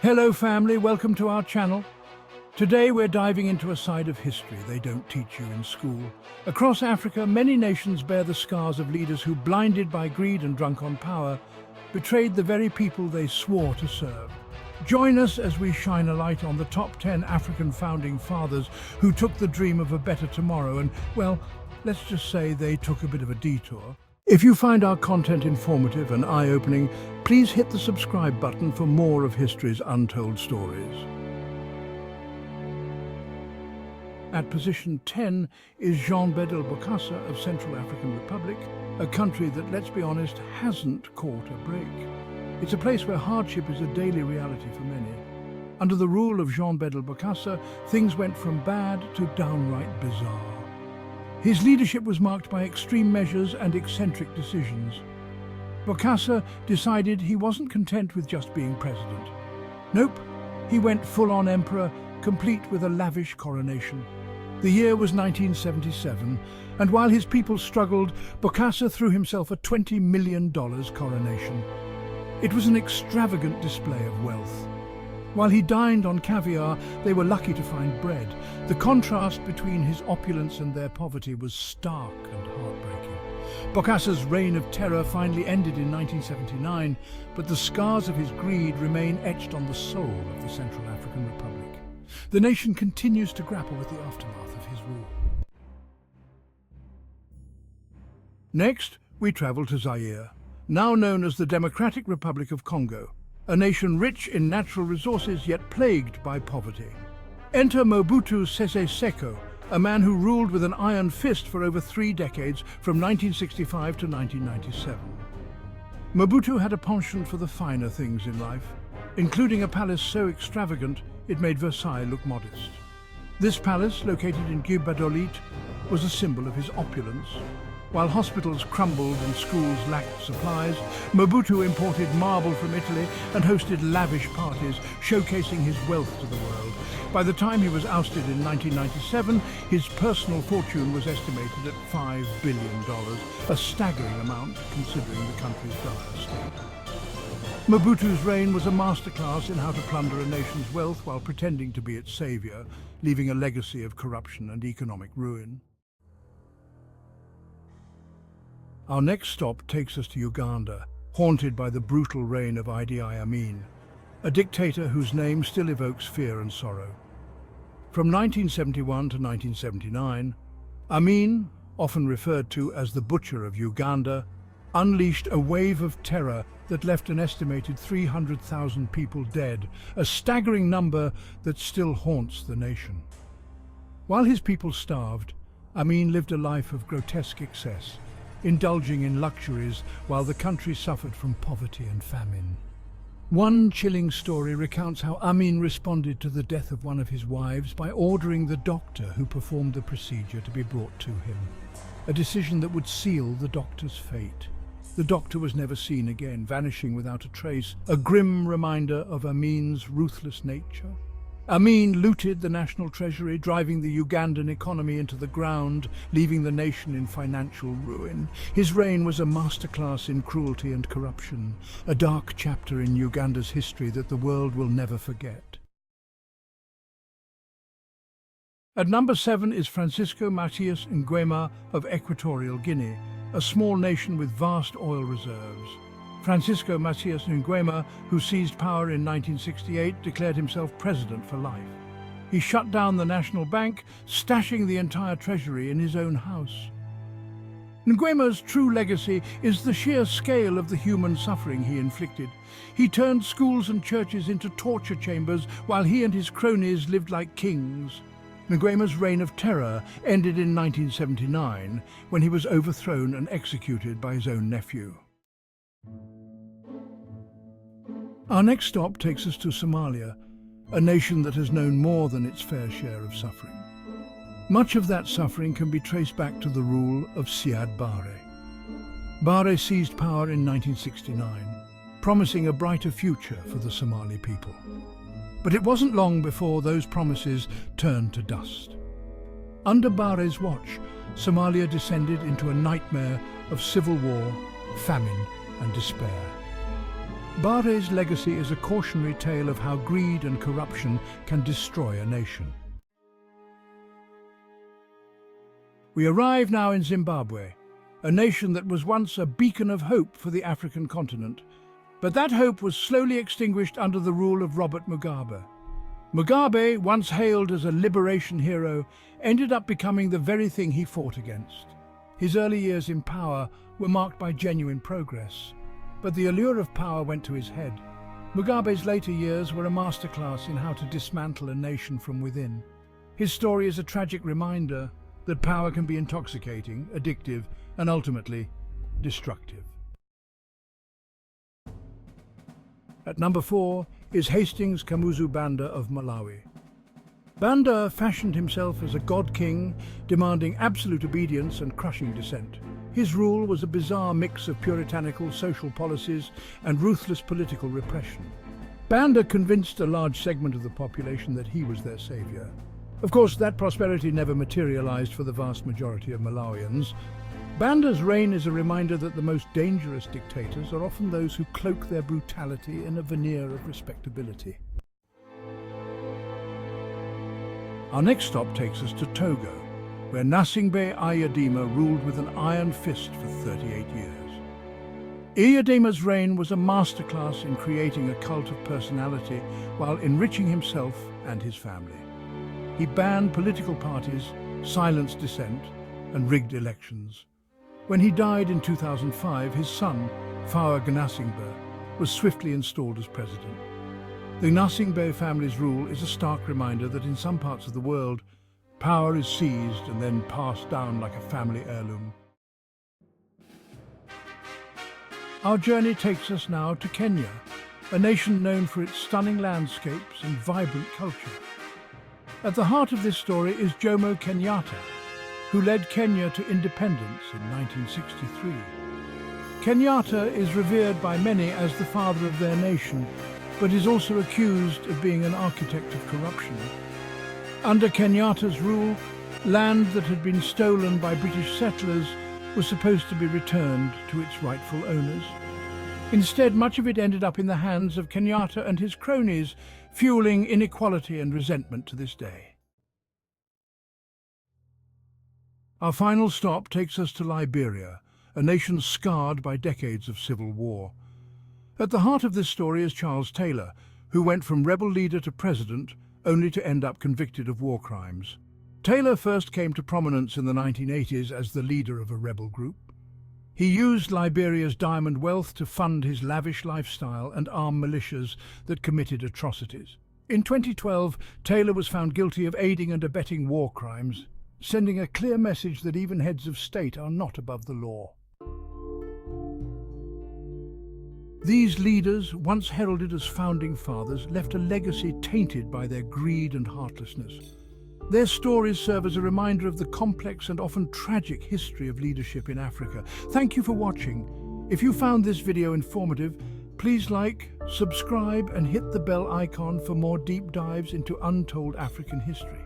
Hello family, welcome to our channel. Today we're diving into a side of history they don't teach you in school. Across Africa, many nations bear the scars of leaders who, blinded by greed and drunk on power, betrayed the very people they swore to serve. Join us as we shine a light on the top 10 African founding fathers who took the dream of a better tomorrow and, well, let's just say they took a bit of a detour. If you find our content informative and eye-opening, please hit the subscribe button for more of history's untold stories. At position 10 is Jean Bedel Bokassa of Central African Republic, a country that, let's be honest, hasn't caught a break. It's a place where hardship is a daily reality for many. Under the rule of Jean Bedel Bokassa, things went from bad to downright bizarre. His leadership was marked by extreme measures and eccentric decisions. Bokassa decided he wasn't content with just being president. Nope, he went full-on emperor, complete with a lavish coronation. The year was 1977, and while his people struggled, Bokassa threw himself a $20 million coronation. It was an extravagant display of wealth. While he dined on caviar, they were lucky to find bread. The contrast between his opulence and their poverty was stark and heartbreaking. Bokassa's reign of terror finally ended in 1979, but the scars of his greed remain etched on the soul of the Central African Republic. The nation continues to grapple with the aftermath of his rule. Next, we travel to Zaire, now known as the Democratic Republic of Congo, a nation rich in natural resources yet plagued by poverty. Enter Mobutu Sese Seko, a man who ruled with an iron fist for over 3 decades, from 1965 to 1997. Mobutu had a penchant for the finer things in life, including a palace so extravagant it made Versailles look modest. This palace, located in Guibadolit, was a symbol of his opulence. While hospitals crumbled and schools lacked supplies, Mobutu imported marble from Italy and hosted lavish parties, showcasing his wealth to the world. By the time he was ousted in 1997, his personal fortune was estimated at $5 billion, a staggering amount considering the country's dire state. Mobutu's reign was a masterclass in how to plunder a nation's wealth while pretending to be its savior, leaving a legacy of corruption and economic ruin. Our next stop takes us to Uganda, haunted by the brutal reign of Idi Amin, a dictator whose name still evokes fear and sorrow. From 1971 to 1979, Amin, often referred to as the Butcher of Uganda, unleashed a wave of terror that left an estimated 300,000 people dead, a staggering number that still haunts the nation. While his people starved, Amin lived a life of grotesque excess, indulging in luxuries while the country suffered from poverty and famine. One chilling story recounts how Amin responded to the death of one of his wives by ordering the doctor who performed the procedure to be brought to him, a decision that would seal the doctor's fate. The doctor was never seen again, vanishing without a trace, a grim reminder of Amin's ruthless nature. Amin looted the national treasury, driving the Ugandan economy into the ground, leaving the nation in financial ruin. His reign was a masterclass in cruelty and corruption, a dark chapter in Uganda's history that the world will never forget. At number 7 is Francisco Macias Nguema of Equatorial Guinea, a small nation with vast oil reserves. Francisco Macias Nguema, who seized power in 1968, declared himself president for life. He shut down the National Bank, stashing the entire treasury in his own house. Nguema's true legacy is the sheer scale of the human suffering he inflicted. He turned schools and churches into torture chambers while he and his cronies lived like kings. Nguema's reign of terror ended in 1979, when he was overthrown and executed by his own nephew. Our next stop takes us to Somalia, a nation that has known more than its fair share of suffering. Much of that suffering can be traced back to the rule of Siad Barre. Barre seized power in 1969, promising a brighter future for the Somali people. But it wasn't long before those promises turned to dust. Under Barre's watch, Somalia descended into a nightmare of civil war, famine, and despair. Bare's legacy is a cautionary tale of how greed and corruption can destroy a nation. We arrive now in Zimbabwe, a nation that was once a beacon of hope for the African continent. But that hope was slowly extinguished under the rule of Robert Mugabe. Mugabe, once hailed as a liberation hero, ended up becoming the very thing he fought against. His early years in power were marked by genuine progress, but the allure of power went to his head. Mugabe's later years were a masterclass in how to dismantle a nation from within. His story is a tragic reminder that power can be intoxicating, addictive, and ultimately destructive. At number 4 is Hastings Kamuzu Banda of Malawi. Banda fashioned himself as a god-king, demanding absolute obedience and crushing dissent. His rule was a bizarre mix of puritanical social policies and ruthless political repression. Banda convinced a large segment of the population that he was their savior. Of course, that prosperity never materialized for the vast majority of Malawians. Banda's reign is a reminder that the most dangerous dictators are often those who cloak their brutality in a veneer of respectability. Our next stop takes us to Togo, where Gnassingbé Eyadema ruled with an iron fist for 38 years. Eyadema's reign was a masterclass in creating a cult of personality while enriching himself and his family. He banned political parties, silenced dissent, and rigged elections. When he died in 2005, his son, Fawa Gnassingbé, was swiftly installed as president. The Gnassingbé family's rule is a stark reminder that in some parts of the world, power is seized and then passed down like a family heirloom. Our journey takes us now to Kenya, a nation known for its stunning landscapes and vibrant culture. At the heart of this story is Jomo Kenyatta, who led Kenya to independence in 1963. Kenyatta is revered by many as the father of their nation, but is also accused of being an architect of corruption. Under Kenyatta's rule, land that had been stolen by British settlers was supposed to be returned to its rightful owners. Instead, much of it ended up in the hands of Kenyatta and his cronies, fueling inequality and resentment to this day. Our final stop takes us to Liberia, a nation scarred by decades of civil war. At the heart of this story is Charles Taylor, who went from rebel leader to president, only to end up convicted of war crimes. Taylor first came to prominence in the 1980s as the leader of a rebel group. He used Liberia's diamond wealth to fund his lavish lifestyle and arm militias that committed atrocities. In 2012, Taylor was found guilty of aiding and abetting war crimes, sending a clear message that even heads of state are not above the law. These leaders, once heralded as founding fathers, left a legacy tainted by their greed and heartlessness. Their stories serve as a reminder of the complex and often tragic history of leadership in Africa. Thank you for watching. If you found this video informative, please like, subscribe, and hit the bell icon for more deep dives into untold African history.